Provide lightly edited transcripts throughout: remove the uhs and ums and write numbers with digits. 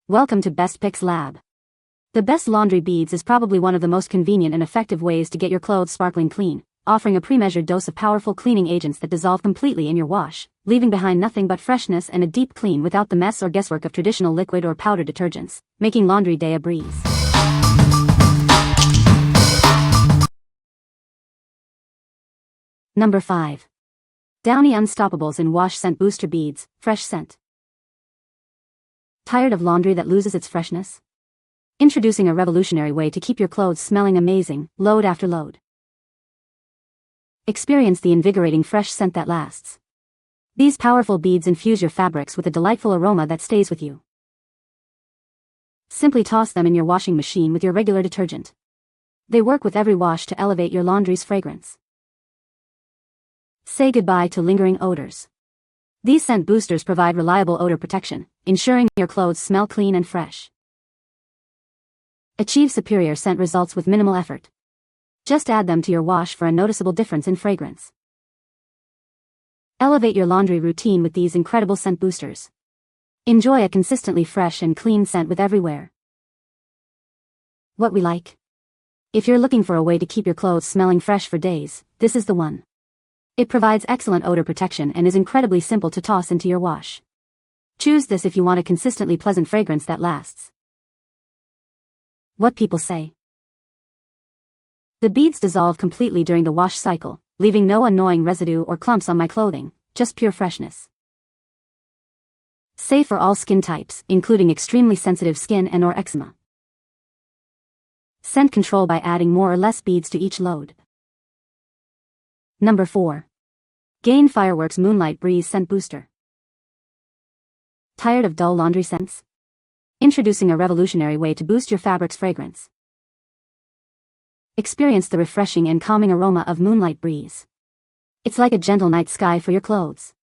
Welcome to Best Picks Lab. The best laundry beads is probably one of the most convenient and effective ways to get your clothes sparkling clean, offering a pre-measured dose of powerful cleaning agents that dissolve completely in your wash, leaving behind nothing but freshness and a deep clean without the mess or guesswork of traditional liquid or powder detergents, making laundry day a breeze. Number 5. Downy Unstopables in Wash Scent Booster Beads, Fresh Scent. Tired of laundry that loses its freshness? Introducing a revolutionary way to keep your clothes smelling amazing, load after load. Experience the invigorating fresh scent that lasts. These powerful beads infuse your fabrics with a delightful aroma that stays with you. Simply toss them in your washing machine with your regular detergent. They work with every wash to elevate your laundry's fragrance. Say goodbye to lingering odors. These scent boosters provide reliable odor protection, ensuring your clothes smell clean and fresh. Achieve superior scent results with minimal effort. Just add them to your wash for a noticeable difference in fragrance. Elevate your laundry routine with these incredible scent boosters. Enjoy a consistently fresh and clean scent with every wear. What we like? If you're looking for a way to keep your clothes smelling fresh for days, this is the one. It provides excellent odor protection and is incredibly simple to toss into your wash. Choose this if you want a consistently pleasant fragrance that lasts. What people say. The beads dissolve completely during the wash cycle, leaving no annoying residue or clumps on my clothing, just pure freshness. Safe for all skin types, including extremely sensitive skin and/or eczema. Scent control by adding more or less beads to each load. Number 4. Gain Fireworks Moonlight Breeze Scent Booster. Tired of dull laundry scents? Introducing a revolutionary way to boost your fabric's fragrance. Experience the refreshing and calming aroma of Moonlight Breeze. It's like a gentle night sky for your clothes.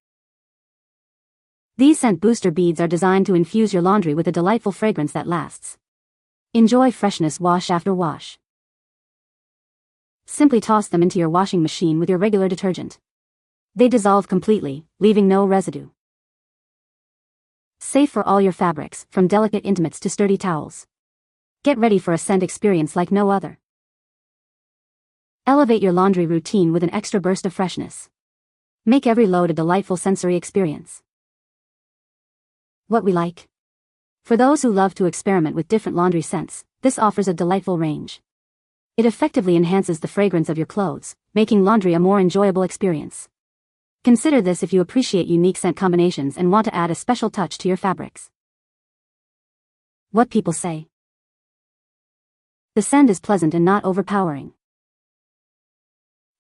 These scent booster beads are designed to infuse your laundry with a delightful fragrance that lasts. Enjoy freshness wash after wash. Simply toss them into your washing machine with your regular detergent. They dissolve completely, leaving no residue. Safe for all your fabrics, from delicate intimates to sturdy towels. Get ready for a scent experience like no other. Elevate your laundry routine with an extra burst of freshness. Make every load a delightful sensory experience. What we like? For those who love to experiment with different laundry scents, this offers a delightful range. It effectively enhances the fragrance of your clothes, making laundry a more enjoyable experience. Consider this if you appreciate unique scent combinations and want to add a special touch to your fabrics. What people say. The scent is pleasant and not overpowering.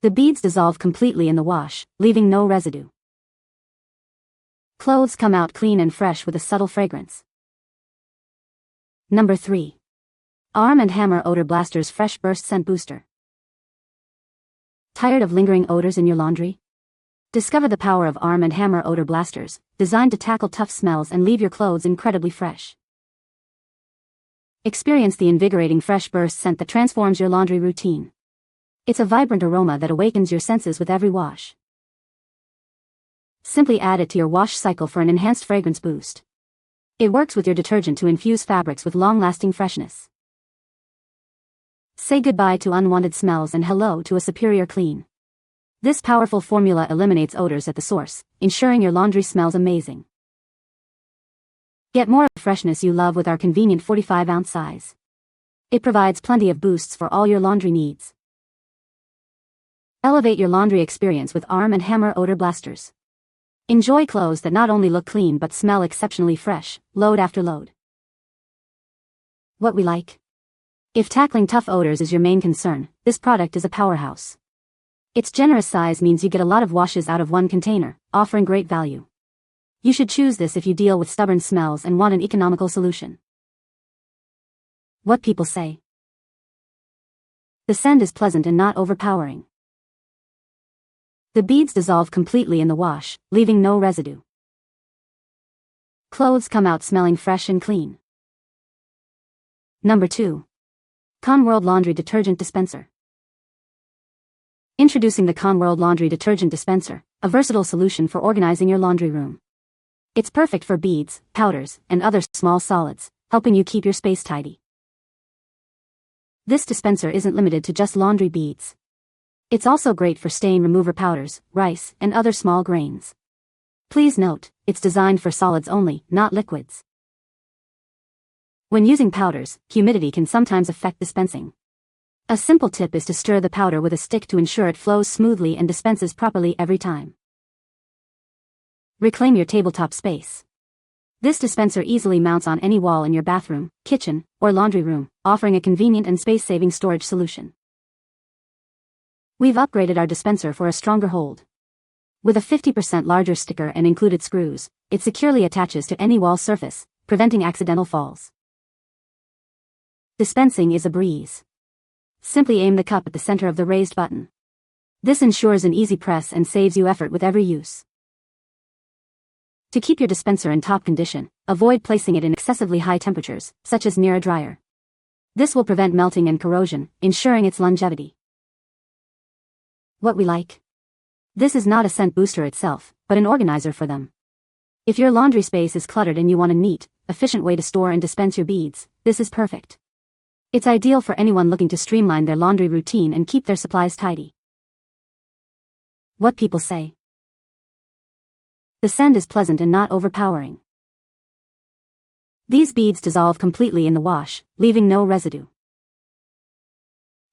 The beads dissolve completely in the wash, leaving no residue. Clothes come out clean and fresh with a subtle fragrance. Number 3. Arm & Hammer Odor Blasters Fresh Burst Scent Booster. Tired of lingering odors in your laundry? Discover the power of Arm & Hammer Odor Blasters, designed to tackle tough smells and leave your clothes incredibly fresh. Experience the invigorating fresh burst scent that transforms your laundry routine. It's a vibrant aroma that awakens your senses with every wash. Simply add it to your wash cycle for an enhanced fragrance boost. It works with your detergent to infuse fabrics with long-lasting freshness. Say goodbye to unwanted smells and hello to a superior clean. This powerful formula eliminates odors at the source, ensuring your laundry smells amazing. Get more of the freshness you love with our convenient 45-ounce size. It provides plenty of boosts for all your laundry needs. Elevate your laundry experience with Arm & Hammer Odor Blasters. Enjoy clothes that not only look clean but smell exceptionally fresh, load after load. What we like? If tackling tough odors is your main concern, this product is a powerhouse. Its generous size means you get a lot of washes out of one container, offering great value. You should choose this if you deal with stubborn smells and want an economical solution. What people say. The scent is pleasant and not overpowering. The beads dissolve completely in the wash, leaving no residue. Clothes come out smelling fresh and clean. Number 2. Conworld Laundry Detergent Dispenser. Introducing the Conworld Laundry Detergent Dispenser, a versatile solution for organizing your laundry room. It's perfect for beads, powders, and other small solids, helping you keep your space tidy. This dispenser isn't limited to just laundry beads. It's also great for stain remover powders, rice, and other small grains. Please note, it's designed for solids only, not liquids. When using powders, humidity can sometimes affect dispensing. A simple tip is to stir the powder with a stick to ensure it flows smoothly and dispenses properly every time. Reclaim your tabletop space. This dispenser easily mounts on any wall in your bathroom, kitchen, or laundry room, offering a convenient and space-saving storage solution. We've upgraded our dispenser for a stronger hold. With a 50% larger sticker and included screws, it securely attaches to any wall surface, preventing accidental falls. Dispensing is a breeze. Simply aim the cup at the center of the raised button. This ensures an easy press and saves you effort with every use. To keep your dispenser in top condition, avoid placing it in excessively high temperatures, such as near a dryer. This will prevent melting and corrosion, ensuring its longevity. What we like. This is not a scent booster itself, but an organizer for them. If your laundry space is cluttered and you want a neat, efficient way to store and dispense your beads, this is perfect. It's ideal for anyone looking to streamline their laundry routine and keep their supplies tidy. What people say. The scent is pleasant and not overpowering. These beads dissolve completely in the wash, leaving no residue.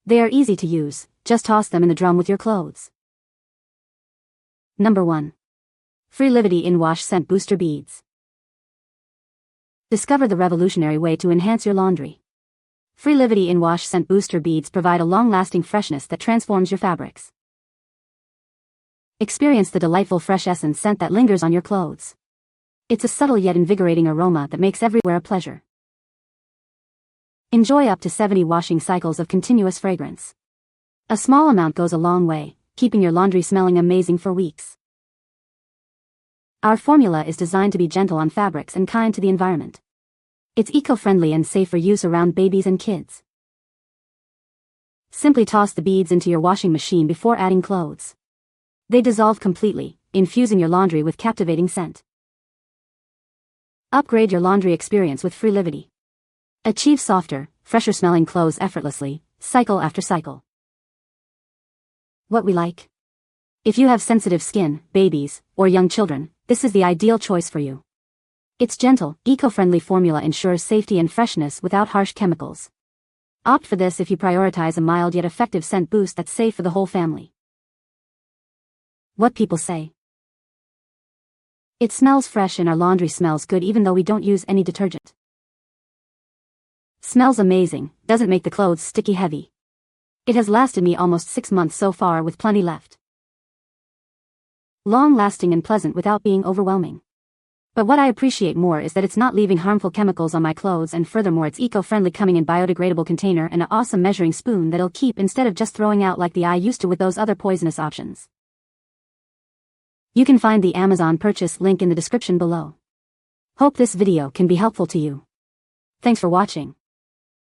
They are easy to use, just toss them in the drum with your clothes. Number 1. Freelivity In-Wash Scent Booster Beads. Discover the revolutionary way to enhance your laundry. Freelivity In-Wash Scent Booster Beads provide a long-lasting freshness that transforms your fabrics. Experience the delightful fresh essence scent that lingers on your clothes. It's a subtle yet invigorating aroma that makes every wear a pleasure. Enjoy up to 70 washing cycles of continuous fragrance. A small amount goes a long way, keeping your laundry smelling amazing for weeks. Our formula is designed to be gentle on fabrics and kind to the environment. It's eco-friendly and safe for use around babies and kids. Simply toss the beads into your washing machine before adding clothes. They dissolve completely, infusing your laundry with captivating scent. Upgrade your laundry experience with Freelivity. Achieve softer, fresher smelling clothes effortlessly, cycle after cycle. What we like. If you have sensitive skin, babies, or young children, this is the ideal choice for you. Its gentle, eco-friendly formula ensures safety and freshness without harsh chemicals. Opt for this if you prioritize a mild yet effective scent boost that's safe for the whole family. What people say. It smells fresh and our laundry smells good even though we don't use any detergent. Smells amazing, doesn't make the clothes sticky heavy. It has lasted me almost 6 months so far with plenty left. Long-lasting and pleasant without being overwhelming. But what I appreciate more is that it's not leaving harmful chemicals on my clothes, and furthermore it's eco-friendly, coming in biodegradable container and an awesome measuring spoon that'll keep instead of just throwing out like I used to with those other poisonous options. You can find the Amazon purchase link in the description below. Hope this video can be helpful to you. Thanks for watching.